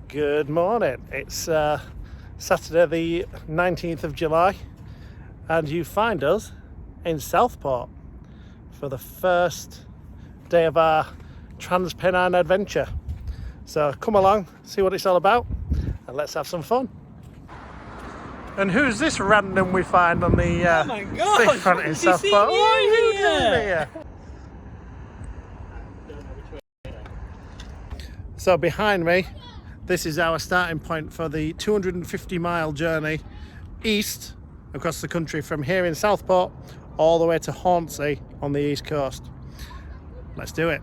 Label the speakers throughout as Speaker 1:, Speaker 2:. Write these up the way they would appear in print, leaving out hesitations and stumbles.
Speaker 1: Good morning. It's Saturday the 19th of July and you find us in Southport for the first day of our Trans Pennine adventure. So come along, see what it's all about and let's have some fun. And who's this random we find on the
Speaker 2: oh my God,
Speaker 1: seafront in Southport? What are you doing here? So behind me, this is our starting point for the 250-mile journey east across the country from here in Southport all the way to Hornsea on the east coast. Let's do it.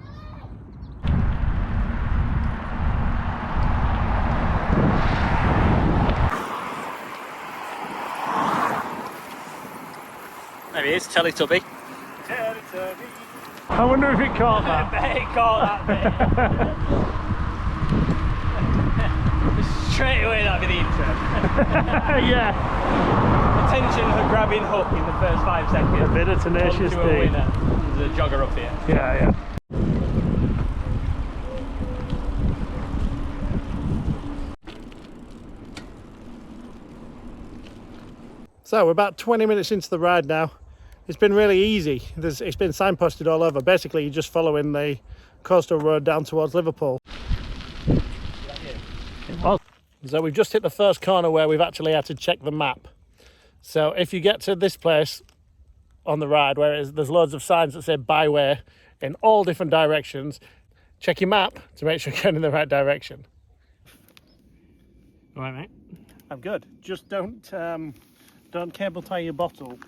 Speaker 2: There he is, Teletubby.
Speaker 1: Teletubby. I wonder if it caught that.
Speaker 2: I bet it caught that bit. Straight away that'd be the intro.
Speaker 1: Yeah.
Speaker 2: Attention for grabbing hook in the first 5 seconds.
Speaker 1: A bit of tenacious
Speaker 2: to a winner. There's a jogger up here.
Speaker 1: Yeah. So we're about 20 minutes into the ride now. It's been really easy. It's been signposted all over. Basically, you're just following the coastal road down towards Liverpool. So we've just hit the first corner where we've actually had to check the map. So if you get to this place on the ride where there's loads of signs that say byway in all different directions, check your map to make sure you're going in the right direction.
Speaker 2: All right, mate.
Speaker 1: I'm good. Just don't cable tie your bottle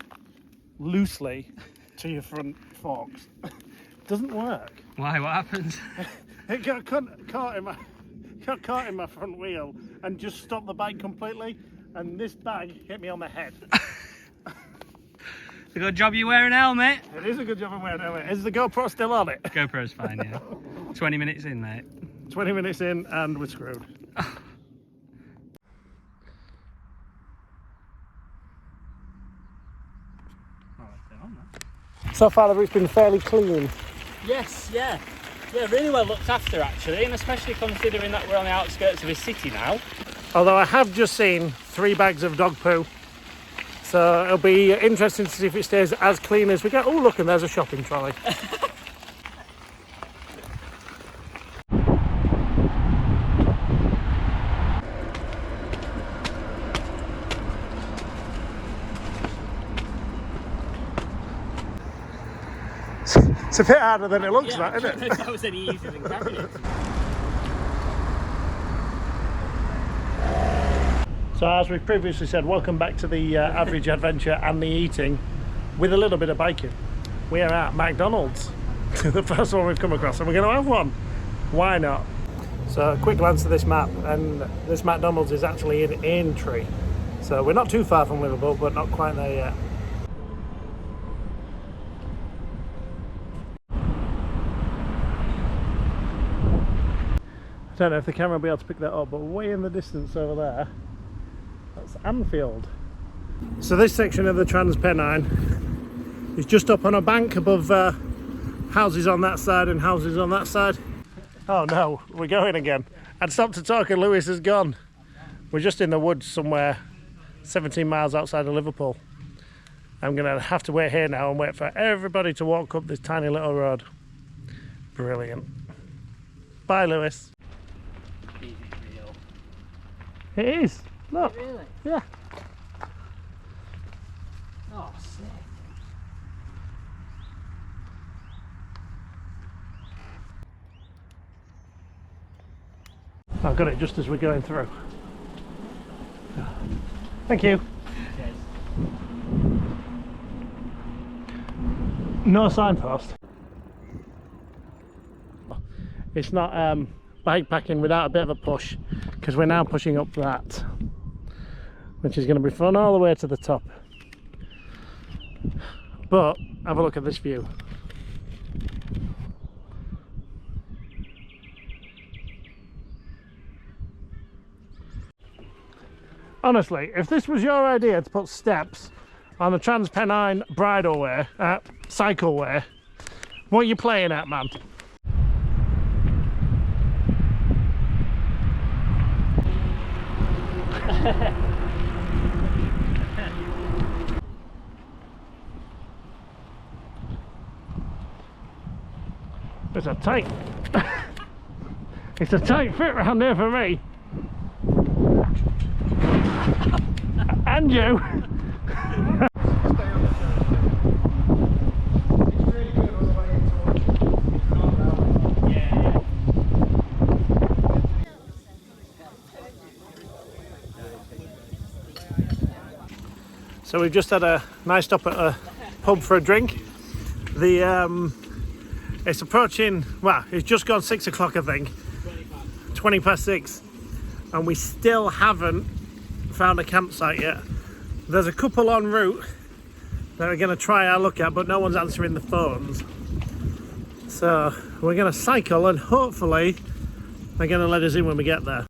Speaker 1: loosely to your front forks. It doesn't work.
Speaker 2: Why? What happens?
Speaker 1: It got caught in my front wheel and just stopped the bike completely, and this bag hit me on the head.
Speaker 2: It's a good job you're wearing a helmet.
Speaker 1: It is a good job I'm wearing a helmet. Is the GoPro still on it?
Speaker 2: GoPro's fine, yeah. 20 minutes in, mate.
Speaker 1: 20 minutes in and we're screwed. So far the route's been fairly clean.
Speaker 2: Yes, yeah. Yeah, really well looked after actually, and especially considering that we're on the outskirts of a city now.
Speaker 1: Although I have just seen 3 bags of dog poo. So it'll be interesting to see if it stays as clean as we get. Oh look, and there's a shopping trolley. It's a bit harder than it looks,
Speaker 2: yeah,
Speaker 1: that, isn't it?
Speaker 2: That was any easier than carrying it.
Speaker 1: So as we've previously said, welcome back to the average adventure and the eating with a little bit of biking. We are at McDonald's, the first one we've come across, and we're going to have one. Why not? So a quick glance at this map, and this McDonald's is actually in Aintree. So we're not too far from Liverpool, but not quite there yet. I don't know if the camera will be able to pick that up, but way in the distance over there, that's Anfield. So this section of the Trans Pennine is just up on a bank above houses on that side and houses on that side. Oh no, we're going again. I'd stopped to talk and Lewis has gone. We're just in the woods somewhere 17 miles outside of Liverpool. I'm going to have to wait here now and wait for everybody to walk up this tiny little road. Brilliant. Bye, Lewis. It is. Look.
Speaker 2: Really?
Speaker 1: Yeah.
Speaker 2: Oh, sick.
Speaker 1: I got it just as we're going through. Thank you.
Speaker 2: Yes.
Speaker 1: No signpost. It's not bikepacking without a bit of a push, because we're now pushing up that, which is going to be fun all the way to the top. But have a look at this view. Honestly, if this was your idea to put steps on the Trans Pennine bridleway, cycleway, what are you playing at, man? It's a tight it's a tight fit round here for me. And you. So we've just had a nice stop at a pub for a drink. It's approaching, well, it's just gone 6 o'clock, I think. 20 past 6. And we still haven't found a campsite yet. There's a couple en route that we're going to try our luck at, but no one's answering the phones. So we're going to cycle and hopefully they're going to let us in when we get there.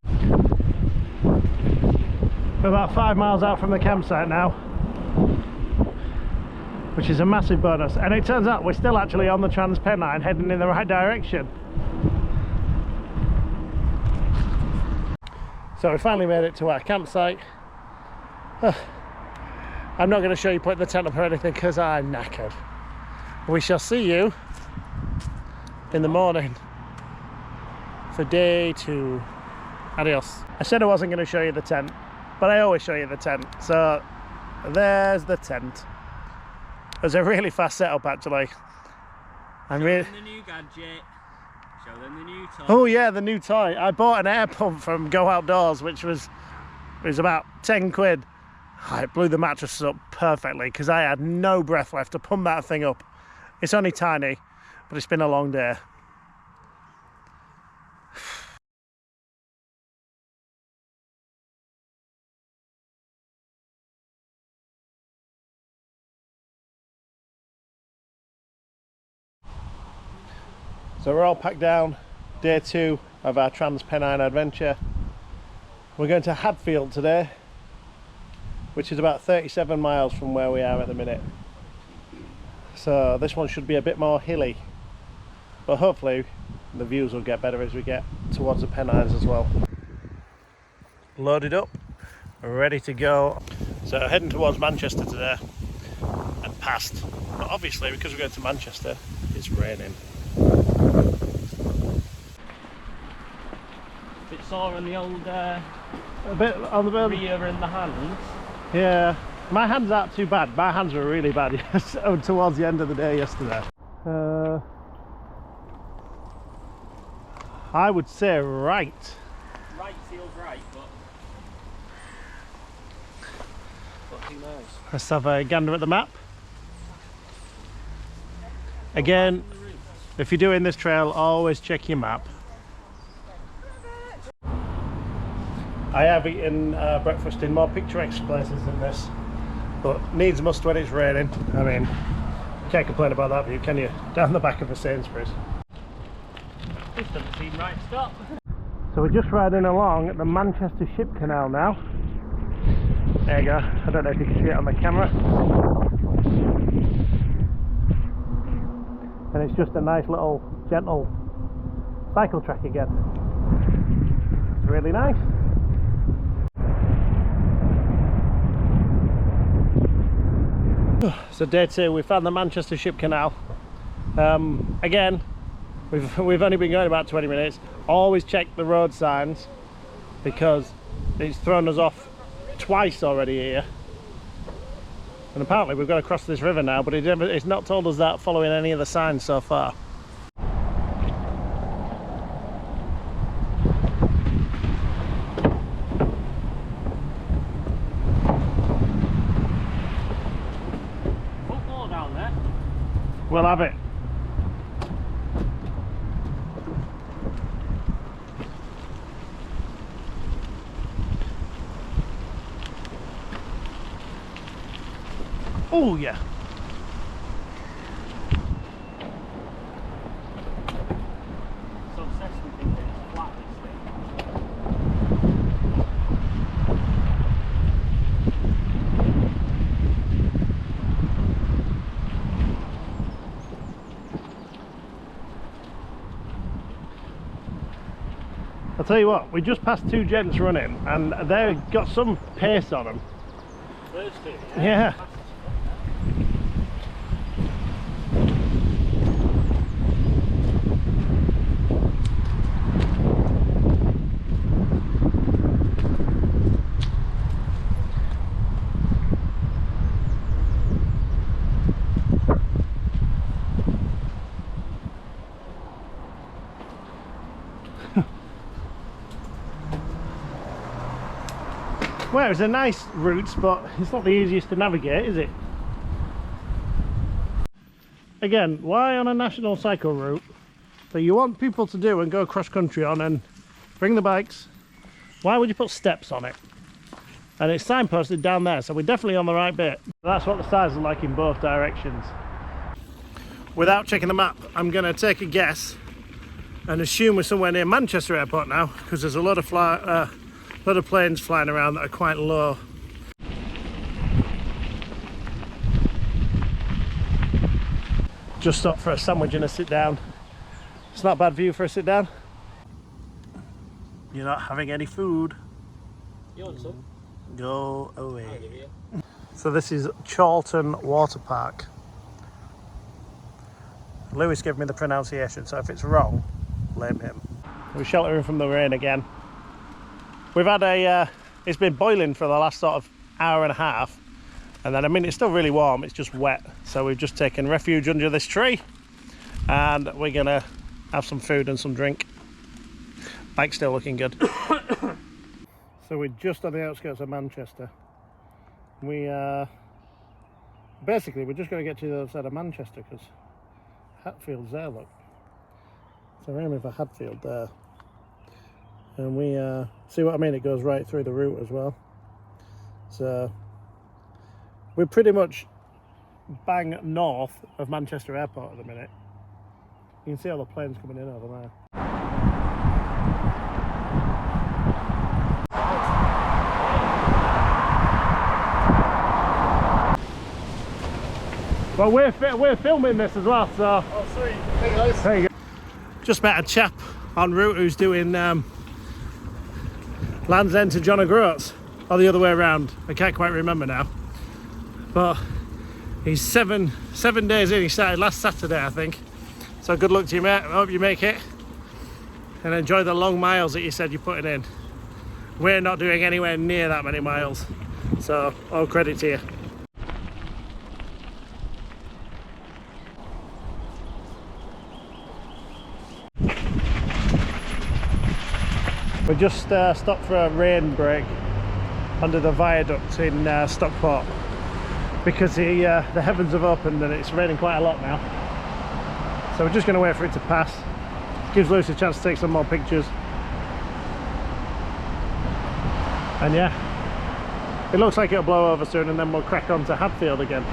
Speaker 1: We're about 5 miles out from the campsite now, which is a massive bonus. And it turns out we're still actually on the Trans Pennine, heading in the right direction. So we finally made it to our campsite. I'm not going to show you putting the tent up or anything because I'm knackered. We shall see you in the morning for day 2. Adios. I said I wasn't going to show you the tent, but I always show you the tent. So there's the tent. It was a really fast setup actually.
Speaker 2: Show them the new gadget. Show them the new toy.
Speaker 1: Oh yeah, the new toy. I bought an air pump from Go Outdoors, which was about 10 quid. It blew the mattresses up perfectly because I had no breath left to pump that thing up. It's only tiny, but it's been a long day. So we're all packed down, day 2 of our Trans Pennine adventure. We're going to Hadfield today, which is about 37 miles from where we are at the minute. So this one should be a bit more hilly, but hopefully the views will get better as we get towards the Pennines as well. Loaded up, ready to go. So heading towards Manchester today and past, but obviously because we're going to Manchester, it's raining.
Speaker 2: Bit sore on the old
Speaker 1: A bit on the
Speaker 2: rear and the hands.
Speaker 1: Yeah, my hands aren't too bad. My hands were really bad towards the end of the day yesterday. I would say right.
Speaker 2: Right feels right, but who knows?
Speaker 1: Let's have a gander at the map. Again, if you're doing this trail, always check your map. I have eaten breakfast in more picturesque places than this, but needs must when it's raining. I mean, you can't complain about that view, can you? Down the back of a Sainsbury's.
Speaker 2: This doesn't seem right to stop.
Speaker 1: So we're just riding along at the Manchester Ship Canal now. There you go. I don't know if you can see it on the camera. And it's just a nice little gentle cycle track again. It's really nice. So day 2, we found the Manchester Ship Canal. Again, we've only been going about 20 minutes. Always check the road signs because it's thrown us off twice already here. And apparently we've got to cross this river now, but it's not told us that following any of the signs so far.
Speaker 2: Football down there.
Speaker 1: We'll have it. Oh yeah.
Speaker 2: So obsessed with thinking it's flat, this thing.
Speaker 1: tell you what, we just passed two gents running and they've got some pace on them.
Speaker 2: Those two,
Speaker 1: Yeah. Well, it's a nice route, but it's not the easiest to navigate, is it? Again, why on a national cycle route that you want people to do and go cross country on and bring the bikes, why would you put steps on it? And it's signposted down there, so we're definitely on the right bit. That's what the signs are like in both directions. Without checking the map, I'm going to take a guess and assume we're somewhere near Manchester Airport now, because there's a lot of planes flying around that are quite low. Just stopped for a sandwich and a sit down. It's not a bad view for a sit down. You're not having any food.
Speaker 2: You want some?
Speaker 1: Go away.
Speaker 2: I'll give you.
Speaker 1: So this is Charlton Water Park. Lewis gave me the pronunciation, so if it's wrong, blame him. We're sheltering from the rain again. We've had it's been boiling for the last sort of hour and a half, and then I mean it's still really warm, it's just wet, so we've just taken refuge under this tree and we're gonna have some food and some drink. Bike's still looking good. So we're just on the outskirts of Manchester. Basically we're just going to get to the other side of Manchester because Hatfield's there, look. So we're aiming for Hatfield there. And we see what I mean, it goes right through the route as well. So we're pretty much bang north of Manchester Airport at the minute. You can see all the planes coming in over there. Well, we're filming this as well, so...
Speaker 2: Oh, sweet. Hey guys.
Speaker 1: There you go. Just met a chap en route who's doing Land's End to John O'Groats, or the other way around. I can't quite remember now. But he's seven days in. He started last Saturday, I think. So good luck to you, mate. I hope you make it. And enjoy the long miles that you said you're putting in. We're not doing anywhere near that many miles. So all credit to you. We just stopped for a rain break under the viaduct in Stockport because the heavens have opened and it's raining quite a lot now. So we're just going to wait for it to pass. Gives Lewis a chance to take some more pictures. And yeah, it looks like it'll blow over soon and then we'll crack on to Hatfield again.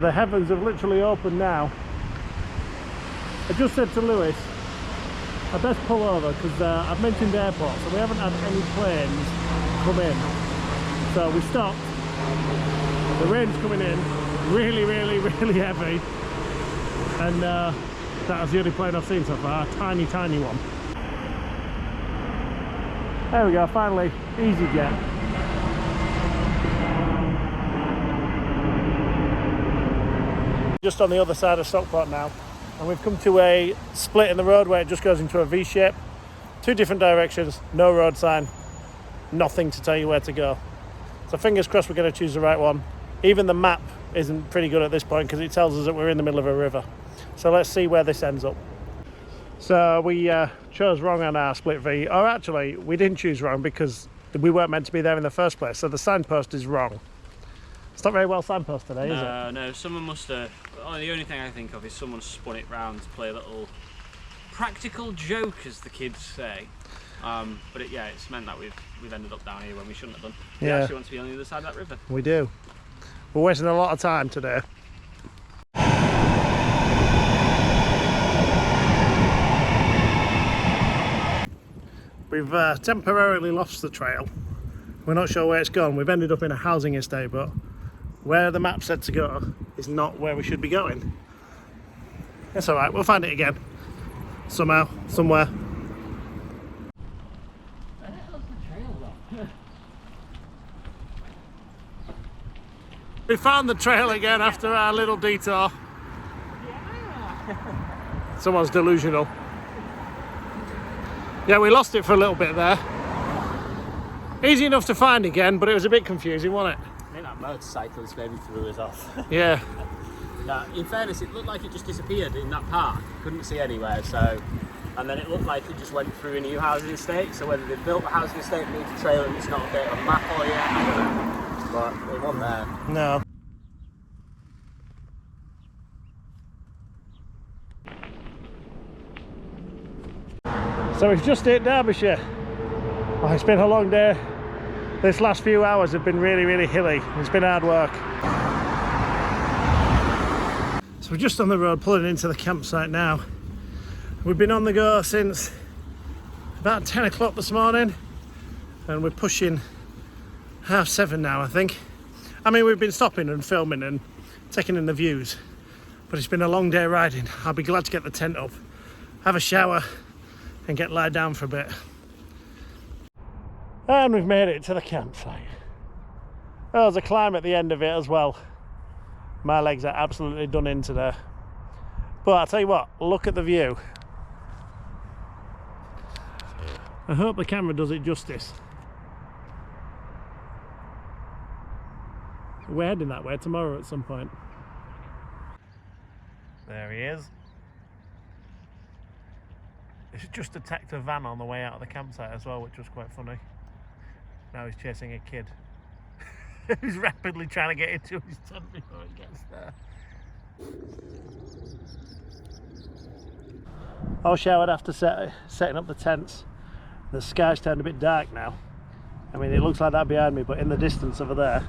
Speaker 1: The heavens have literally opened now. I just said to Lewis, I best pull over because I've mentioned airports and we haven't had any planes come in. So we stopped, the rain's coming in, really heavy, and that was the only plane I've seen so far, a tiny one. There we go, finally, EasyJet. Just on the other side of Stockport now. And we've come to a split in the road where it just goes into a V shape. Two different directions, no road sign, nothing to tell you where to go. So fingers crossed we're going to choose the right one. Even the map isn't pretty good at this point because it tells us that we're in the middle of a river. So let's see where this ends up. So we chose wrong on our split V, or actually we didn't choose wrong because we weren't meant to be there in the first place. So the signpost is wrong. It's not very well signposted today, is it?
Speaker 2: No, someone must have... the only thing I think of is someone spun it round to play a little practical joke, as the kids say. But it's meant that we've ended up down here when we shouldn't have done. We actually want to be on the other side of that river. We do.
Speaker 1: We're wasting a lot of time today. We've temporarily lost the trail. We're not sure where it's gone. We've ended up in a housing estate, but where the map said to go is not where we should be going. It's alright, we'll find it again. Somehow, somewhere.
Speaker 2: Where the hell's the trail though?
Speaker 1: We found the trail again after our little detour.
Speaker 2: Yeah.
Speaker 1: Someone's delusional. Yeah, we lost it for a little bit there. Easy enough to find again, but it was a bit confusing, wasn't it?
Speaker 2: I think that motorcyclist maybe threw us off.
Speaker 1: Yeah.
Speaker 2: Now, in fairness, it looked like it just disappeared in that park. Couldn't see anywhere, so... And then it looked like it just went through a new housing estate, so whether they built a housing estate and moved the trail and it's not a bit on the map or yet, I don't know. But it wasn't there.
Speaker 1: No. So we've just hit Derbyshire. Oh, it's been a long day. This last few hours have been really, really hilly. It's been hard work. So we're just on the road pulling into the campsite now. We've been on the go since about 10 o'clock this morning and we're pushing 7:30 now, I think. I mean, we've been stopping and filming and taking in the views, but it's been a long day riding. I'll be glad to get the tent up, have a shower and get lied down for a bit. And we've made it to the campsite. Oh, there's a climb at the end of it as well. My legs are absolutely done in today. But I'll tell you what, look at the view. I hope the camera does it justice. We're heading that way tomorrow at some point. There he is. It's just attacked a van on the way out of the campsite as well, which was quite funny. Now he's chasing a kid. He's rapidly trying to get into his tent before he gets there. All showered after setting up the tents. The sky's turned a bit dark now. I mean, it looks like that behind me, but in the distance over there,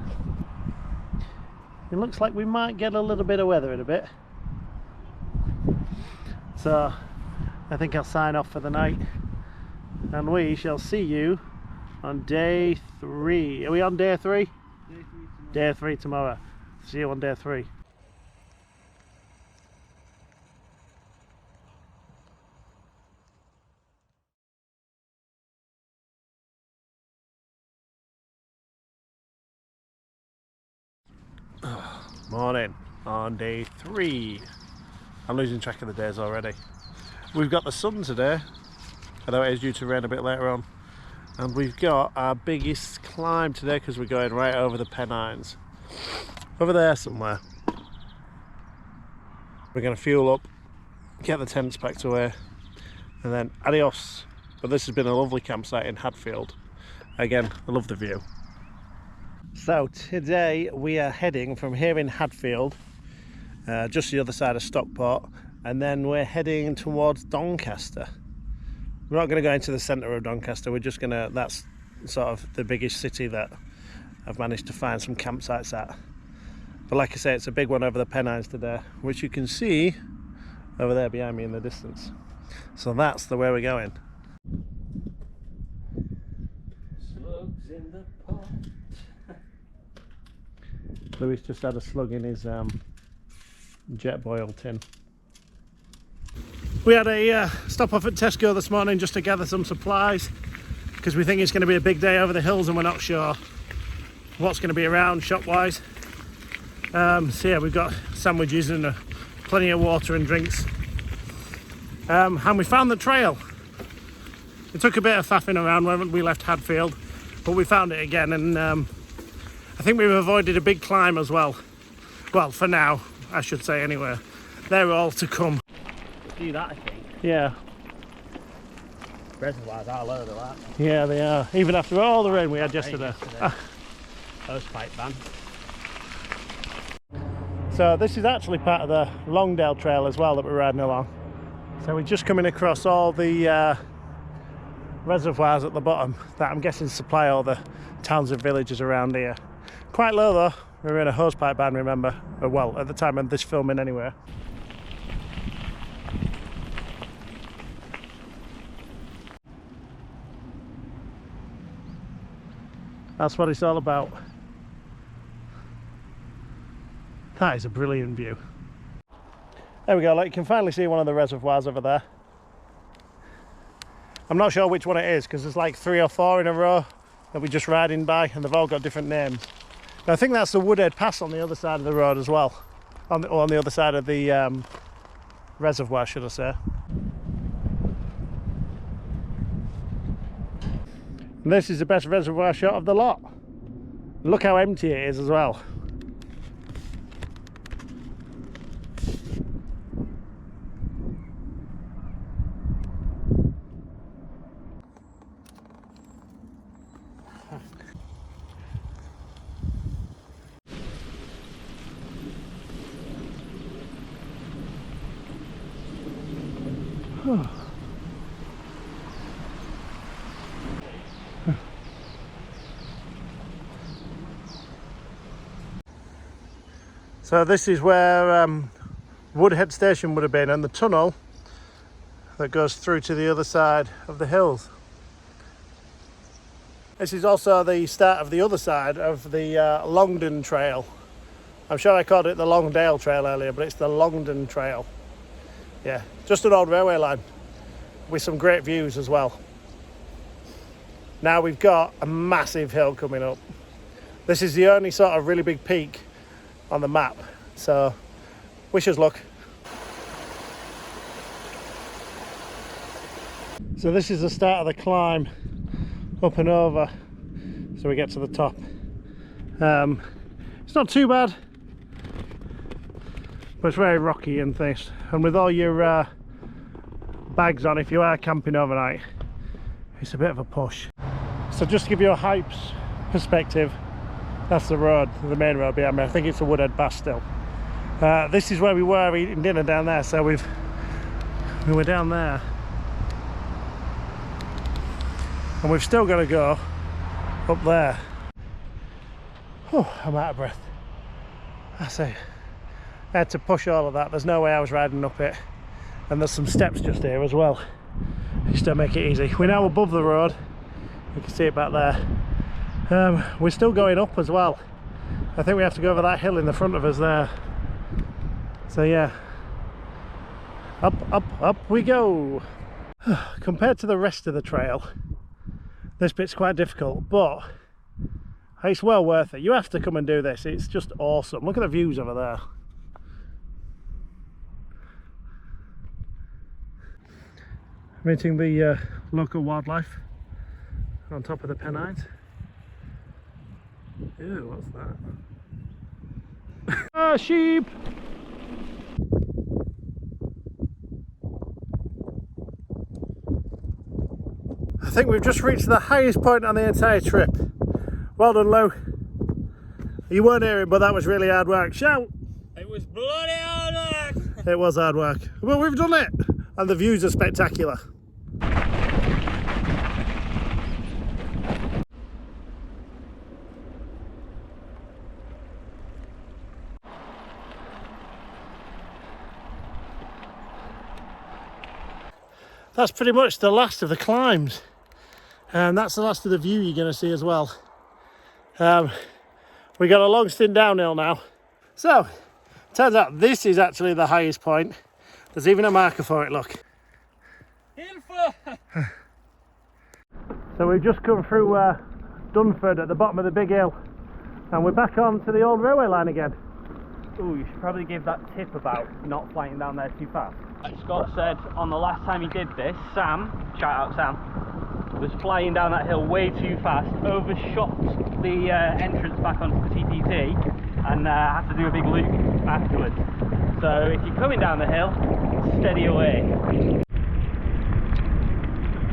Speaker 1: it looks like we might get a little bit of weather in a bit. So I think I'll sign off for the night and we shall see you on day 3. Are we on day 3? Day 3 tomorrow. See you on day 3. Morning on day 3. I'm losing track of the days already. We've got the sun today, although it is due to rain a bit later on. And we've got our biggest climb today because we're going right over the Pennines. Over there somewhere. We're going to fuel up, get the tents packed away, and then adios. But this has been a lovely campsite in Hadfield. Again, I love the view. So today we are heading from here in Hadfield, just the other side of Stockport, and then we're heading towards Doncaster. We're not going to go into the centre of Doncaster, we're just going to, that's sort of the biggest city that I've managed to find some campsites at. But like I say, it's a big one over the Pennines today, which you can see over there behind me in the distance. So that's the way we're going. Slugs in the pot. Louis just had a slug in his jet boil tin. We had a stop off at Tesco this morning just to gather some supplies because we think it's going to be a big day over the hills and we're not sure what's going to be around shop wise. So yeah, we've got sandwiches and plenty of water and drinks. And we found the trail. It took a bit of faffing around when we left Hadfield, but we found it again, and I think we've avoided a big climb as well. Well, for now, I should say anyway. They're all to come.
Speaker 2: Do that, I think.
Speaker 1: Yeah.
Speaker 2: Reservoirs are low though, aren't they?
Speaker 1: Yeah, they are. Even after all the rain we had yesterday.
Speaker 2: Hosepipe ban.
Speaker 1: So this is actually part of the Longdale Trail as well that we're riding along. So we're just coming across all the reservoirs at the bottom that I'm guessing supply all the towns and villages around here. Quite low though. We were in a hosepipe ban, remember? Well, at the time of this filming anyway. That's what it's all about. That is a brilliant view. There we go, like you can finally see one of the reservoirs over there. I'm not sure which one it is because there's like 3 or 4 in a row that we're just riding by and they've all got different names. But I think that's the Woodhead Pass on the other side of the road as well. On the other side of the reservoir, should I say. And this is the best reservoir shot of the lot. Look how empty it is as well. So this is where Woodhead Station would have been, and the tunnel that goes through to the other side of the hills. This is also the start of the other side of the Longdon Trail. I'm sure I called it the Longdale Trail earlier, but it's the Longdon Trail. Yeah, just an old railway line with some great views as well. Now we've got a massive hill coming up. This is the only sort of really big peak on the map, so wish us luck. So this is the start of the climb up and over, so we get to the top. It's not too bad, but it's very rocky and things, and with all your bags on, if you are camping overnight, it's a bit of a push. So just to give you a height perspective, that's the road, the main road behind me. I think it's a Woodhead Pass still. This is where we were eating dinner down there, so we were down there. And we've still got to go up there. Oh, I'm out of breath. I say, I had to push all of that. There's no way I was riding up it. And there's some steps just here as well, just to make it easy. We're now above the road. You can see it back there. We're still going up as well. I think we have to go over that hill in the front of us there. So yeah, up, up, up we go. Compared to the rest of the trail, this bit's quite difficult, but it's well worth it. You have to come and do this. It's just awesome. Look at the views over there. Meeting the local wildlife on top of the Pennines. Ew, what's that? Ah, sheep! I think we've just reached the highest point on the entire trip. Well done, Lou. You weren't hearing, but that was really hard work. Shout!
Speaker 2: It was bloody hard work!
Speaker 1: It was hard work. Well, we've done it! And the views are spectacular. That's pretty much the last of the climbs, and that's the last of the view you're going to see as well. We got a long stint downhill now, so turns out this is actually the highest point. There's even a marker for it, look. So we've just come through Dunford at the bottom of the big hill, and we're back on to the old railway line again.
Speaker 2: Ooh, you should probably give that tip about not flying down there too fast. Like Scott said on the last time he did this, Sam, shout out Sam, was flying down that hill way too fast, overshot the entrance back onto the TPT, and had to do a big loop afterwards. So if you're coming down the hill, steady away.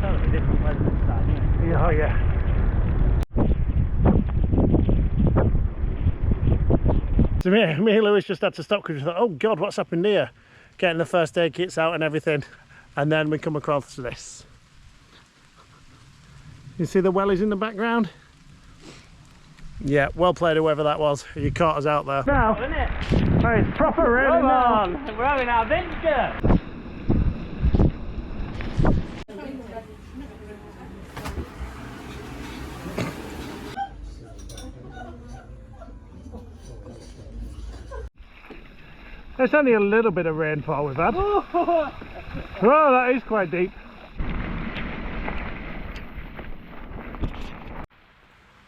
Speaker 2: Totally different weather this time, isn't it?
Speaker 1: Oh yeah. So me and Lewis just had to stop because we thought, oh God, what's happened here? Getting the first aid kits out and everything, and then we come across this. You see the wellies in the background? Yeah, well played whoever that was. You caught us out there. Now,
Speaker 2: Isn't it?
Speaker 1: it's proper raining
Speaker 2: Come
Speaker 1: now.
Speaker 2: on, we're having our adventure.
Speaker 1: It's only a little bit of rainfall we've had. Oh, that is quite deep.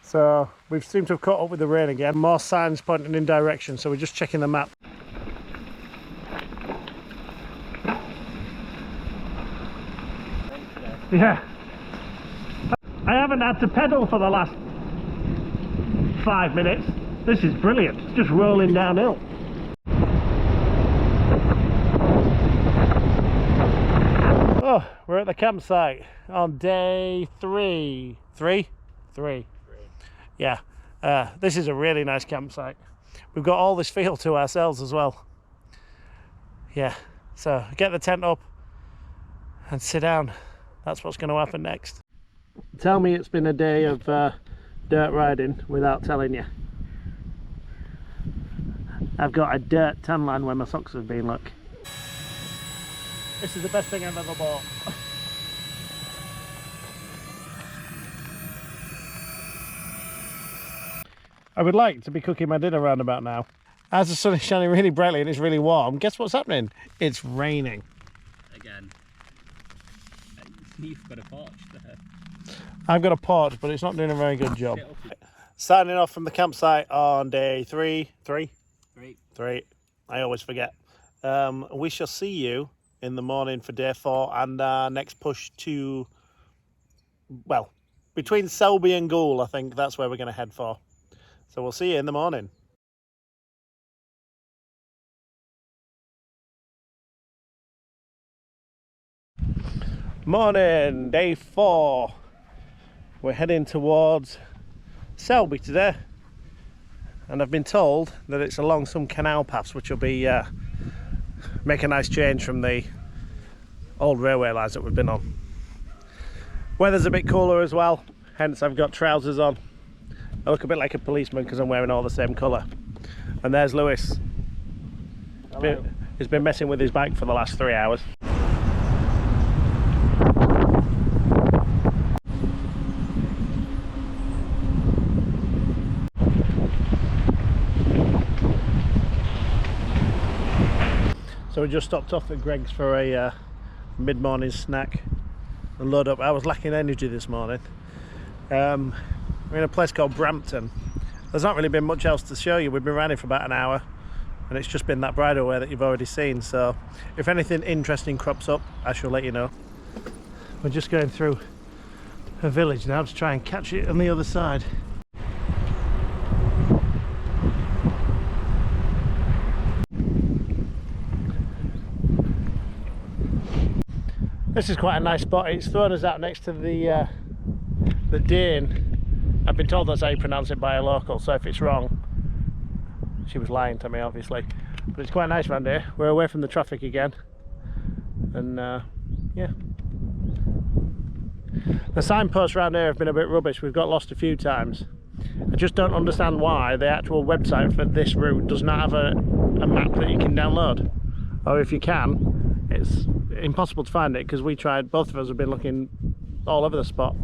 Speaker 1: So we've seemed to have caught up with the rain again. More signs pointing in direction, so we're just checking the map. Yeah. I haven't had to pedal for the last 5 minutes. This is brilliant. It's just rolling downhill. Oh, we're at the campsite on day 3. Three. Yeah. This is a really nice campsite. We've got all this field to ourselves as well. Yeah. So get the tent up and sit down. That's what's going to happen next. Tell me it's been a day of dirt riding without telling you. I've got a dirt tan line where my socks have been, look. This is the best thing I've ever bought. I would like to be cooking my dinner round about now. As the sun is shining really brightly and it's really warm, guess what's happening? It's raining.
Speaker 2: Again. You've got a porch there.
Speaker 1: I've got a porch, but it's not doing a very good job. Signing off from the campsite on day 3. Three. I always forget. We shall see you in the morning for day 4 and our next push to, well, between Selby and Goole, I think that's where we're going to head for. So we'll see you in the morning. Morning, day 4. We're heading towards Selby today, and I've been told that it's along some canal paths which will be make a nice change from the old railway lines that we've been on. Weather's a bit cooler as well, hence I've got trousers on. I look a bit like a policeman because I'm wearing all the same colour. And there's Lewis. He's been messing with his bike for the last 3 hours. So we just stopped off at Greg's for a mid-morning snack and load up. I was lacking energy this morning. We're in a place called Brampton. There's not really been much else to show you. We've been riding for about an hour and it's just been that bridleway that you've already seen. So if anything interesting crops up, I shall let you know. We're just going through a village now to try and catch it on the other side. This is quite a nice spot. It's thrown us out next to the Dane. I've been told that's how you pronounce it by a local, so if it's wrong, she was lying to me obviously. But it's quite nice around here. We're away from the traffic again, and yeah. The signposts around here have been a bit rubbish. We've got lost a few times. I just don't understand why the actual website for this route does not have a map that you can download, or if you can, it's impossible to find it because we tried. Both of us have been looking all over the spot.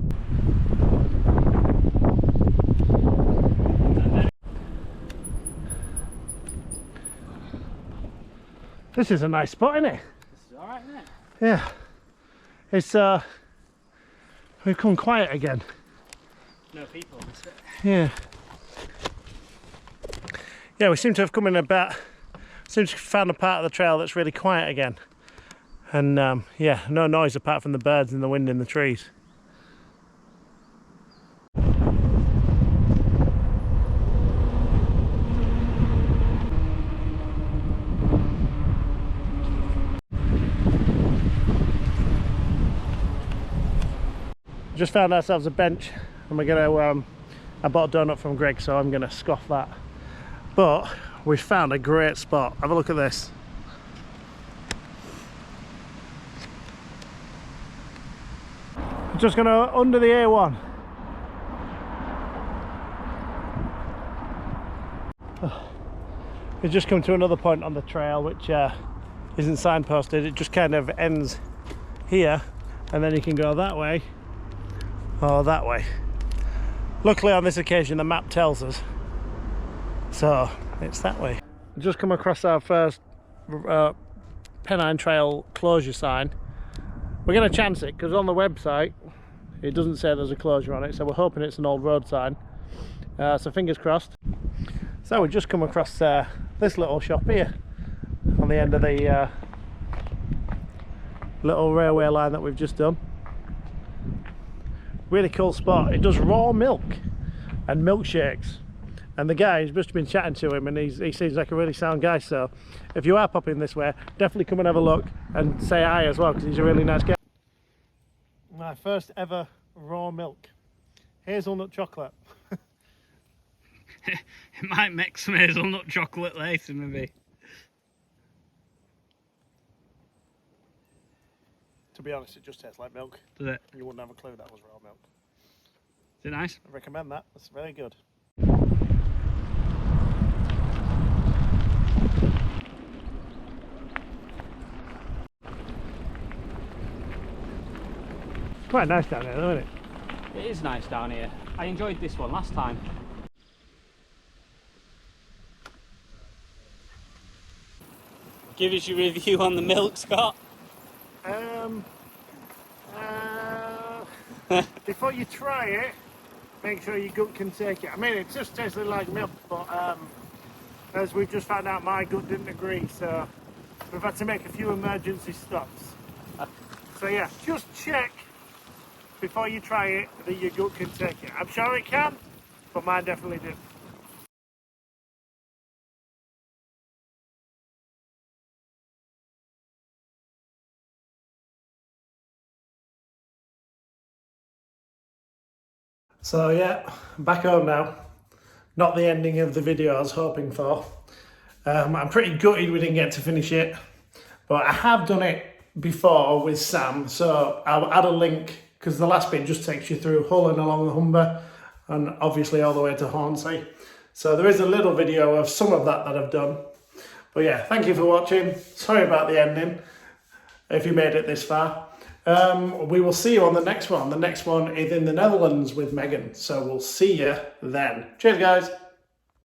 Speaker 1: This is a nice spot, isn't it?
Speaker 2: This is alright, isn't it?
Speaker 1: Yeah. It's we've come quiet again.
Speaker 2: No people, is it?
Speaker 1: Yeah. Yeah, we seem to have come in seems to have found a part of the trail that's really quiet again. And yeah, no noise apart from the birds and the wind in the trees. Just found ourselves a bench and we're gonna I bought a donut from Greg, so I'm gonna scoff that. But we found a great spot. Have a look at this. Just gonna under the A1. We've just come to another point on the trail which isn't signposted. It just kind of ends here and then you can go that way or that way. Luckily on this occasion the map tells us, so it's that way. We've just come across our first Pennine Trail closure sign. We're going to chance it because on the website it doesn't say there's a closure on it, so we're hoping it's an old road sign. So fingers crossed. So we just come across this little shop here on the end of the little railway line that we've just done. Really cool spot. It does raw milk and milkshakes, and the guy's just been chatting to him, and he seems like a really sound guy. So if you are popping this way, definitely come and have a look and say hi as well, because he's a really nice guy. My first ever raw milk, hazelnut chocolate.
Speaker 2: It might make some hazelnut chocolate later, maybe.
Speaker 1: To be honest, it just tastes like milk.
Speaker 2: Does it?
Speaker 1: You wouldn't have a clue that was raw milk.
Speaker 2: Is it nice?
Speaker 1: I recommend that. It's very good. Quite nice down here, though, isn't it?
Speaker 2: It is nice down here. I enjoyed this one last time. Give us your review on the milk, Scott.
Speaker 1: Before you try it, make sure your gut can take it. I mean, it just tastes like milk, but as we've just found out, my gut didn't agree, so we've had to make a few emergency stops. So yeah, just check before you try it that your gut can take it. I'm sure it can, but mine definitely did. So yeah, back home now. Not the ending of the video I was hoping for. I'm pretty gutted we didn't get to finish it, but I have done it before with Sam, so I'll add a link, because the last bit just takes you through Hull and along the Humber, and obviously all the way to Hornsea. So there is a little video of some of that I've done. But yeah, thank you for watching. Sorry about the ending, if you made it this far. We will see you on the next one. The next one is in the Netherlands with Megan, so we'll see you then. Cheers, guys.